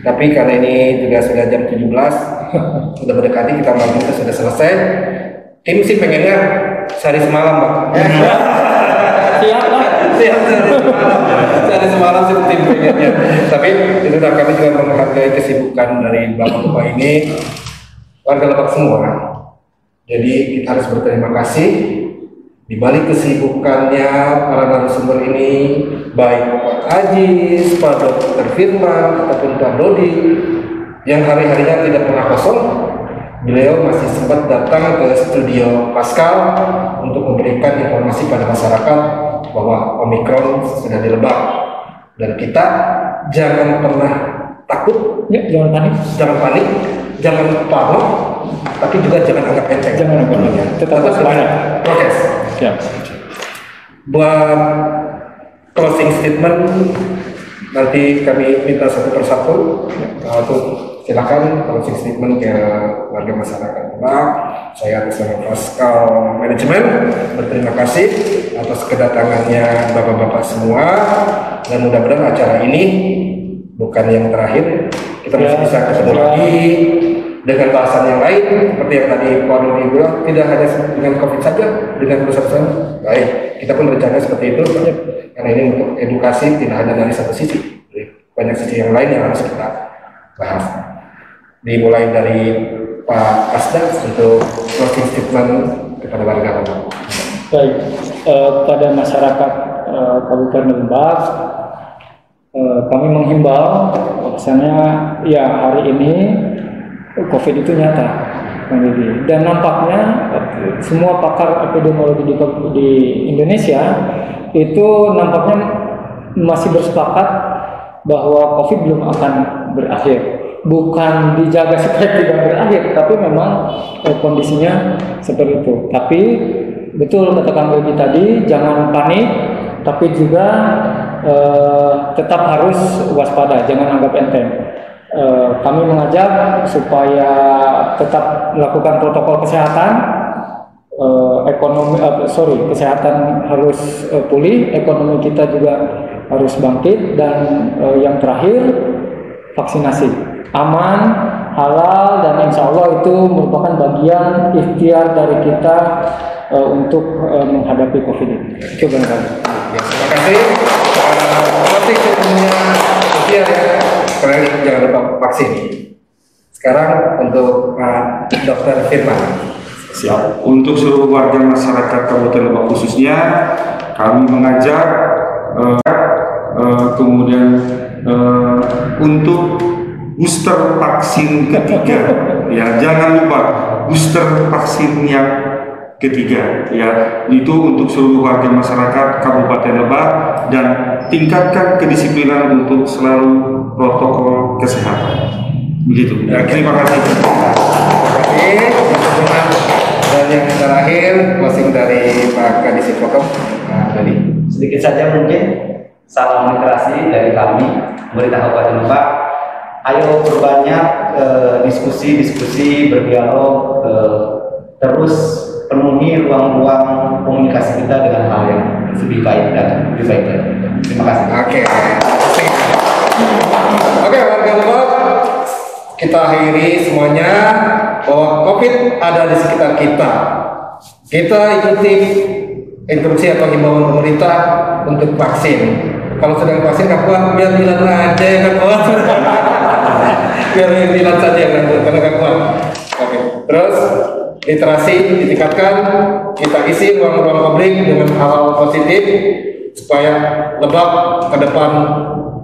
tapi karena ini juga sudah jam 17 sudah mendekati, kita malam kita sudah selesai. Tim sih pengennya sehari semalam Pak. Siap Pak. Siap sehari semalam sih tim pengennya. Tapi itu kami juga menghargai kesibukan dari Bapak-Bapak ini, warga Lebak semua. Jadi kita harus berterima kasih di balik kesibukannya para narasumber ini, baik Pak Ajis, Pak Dr. Firman ataupun Pak Dodi yang hari-harinya tidak pernah kosong. Beliau masih sempat datang ke studio Pascal untuk memberikan informasi pada masyarakat bahwa Omikron sudah di Lebak. Dan kita jangan pernah takut, Ya, jangan panik. jangan parno, tapi juga jangan anggap enteng. Jangan anggap enteng. Tetap semangat. Prokes. Ya. Buat closing statement nanti kami minta satu persatu. Untuk silakan closing statement ke warga masyarakat. Saya atas nama Pascal Manajemen berterima kasih atas kedatangannya bapak-bapak semua, dan mudah-mudahan acara ini bukan yang terakhir. Kita masih bisa ketemu lagi dengan bahasan yang lain seperti yang tadi Pak Dodi bilang, tidak hanya dengan COVID saja, dengan perusahaan baik. Kita pun rencana seperti itu, karena ini untuk edukasi tidak hanya dari satu sisi, banyak sisi yang lain yang harus kita bahas. Dimulai dari Pak Asda untuk closing statement kepada warga Lebak. Baik, pada masyarakat Kabupaten Lebak, kami menghimbau bahwasanya ya hari ini COVID itu nyata, dan nampaknya semua pakar epidemiologi di Indonesia itu nampaknya masih bersepakat bahwa COVID belum akan berakhir. Bukan dijaga supaya tidak berakhir, tapi memang kondisinya seperti itu. Tapi betul kata Kang Bobi tadi, jangan panik, tapi juga tetap harus waspada, jangan anggap enteng. Kami mengajak supaya tetap melakukan protokol kesehatan, kesehatan harus pulih, ekonomi kita juga harus bangkit, dan yang terakhir vaksinasi. Aman, halal, dan insya Allah itu merupakan bagian ikhtiar dari kita untuk menghadapi COVID ini. Itu barangkali. Ya, terima kasih. Seperti semuanya ikhtiar ya, kalian jangan lupa vaksin. Sekarang untuk Dr. Firman. Siap. Untuk seluruh warga masyarakat Kabupaten Lebak khususnya, kami mengajak kemudian untuk booster vaksin ketiga, ya jangan lupa booster vaksin yang ketiga, ya itu untuk seluruh warga masyarakat Kabupaten Lebak, dan tingkatkan kedisiplinan untuk selalu protokol kesehatan. Begitu. Ya, terima kasih. Dan yang terakhir closing dari Pak Kadis Infocom. Tadi Sedikit saja mungkin salam literasi dari kami pemerintah Kabupaten Lebak. Ayo berbanyak diskusi, berdialog, terus penuhi ruang-ruang komunikasi kita dengan hal yang lebih baik dan lebih baik lagi. Terima kasih. Oke, warga Lebak, kita akhiri semuanya bahwa COVID ada di sekitar kita. Kita ikuti instruksi atau himbauan pemerintah untuk vaksin. Kalau sedang vaksin nggak kuat, biar bilang aja yang nggak kuat. Biar bilang saja yang nggak kuat, karena nggak kuat. Oke. Terus literasi ditingkatkan, kita isi ruang-ruang publik dengan hal-hal positif supaya Lebak ke depan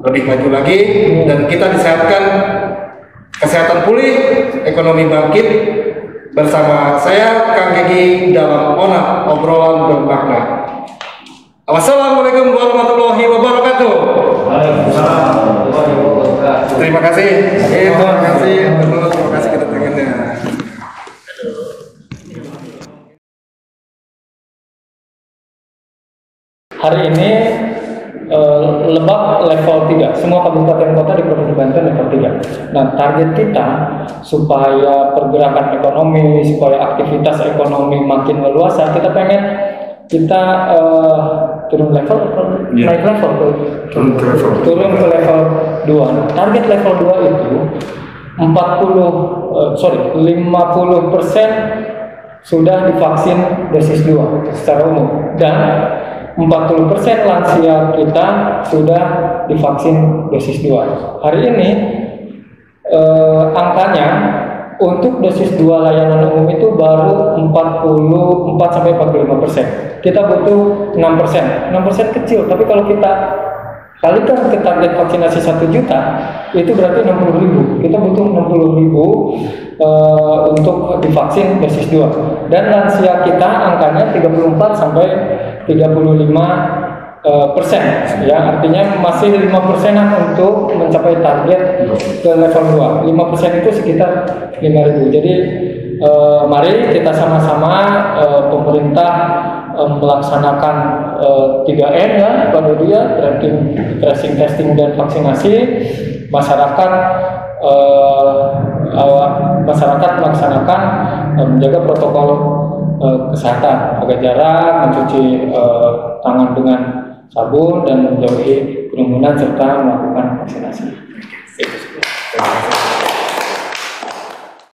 lebih maju lagi, dan kita disehatkan, kesehatan pulih, ekonomi bangkit. Bersama saya Kang Gigi dalam obrolan bermakna. Wassalamualaikum warahmatullahi wabarakatuh. Terima kasih. Terima kasih kedatangannya. Hari ini Lebak level 3, semua kabupaten kota di Provinsi Banten level 3. Nah, target kita supaya pergerakan ekonomi, supaya aktivitas ekonomi makin leluasa, kita pengen turun level, naik level, turun ke level 2. Nah, target level 2 itu 50% sudah divaksin dosis 2 secara umum, dan 40% lansia kita sudah divaksin dosis 2. Hari ini angkanya untuk dosis 2 layanan umum itu baru 44-45%. Kita butuh 6%. 6% kecil, tapi kalau kita kalikan ke target vaksinasi 1 juta, itu berarti 60.000. Kita butuh 60.000 untuk divaksin dosis 2. Dan lansia kita angkanya 34 sampai 35 persen, ya artinya masih 5%-an untuk mencapai target ke level 2. 5% itu sekitar 5.000. Jadi mari kita sama-sama pemerintah melaksanakan 3M ya, Pak Dodi ya, tracing, testing, dan vaksinasi. Masyarakat melaksanakan menjaga protokol kesehatan, jaga jarak, mencuci tangan dengan sabun, dan menjauhi kerumunan serta melakukan vaksinasi.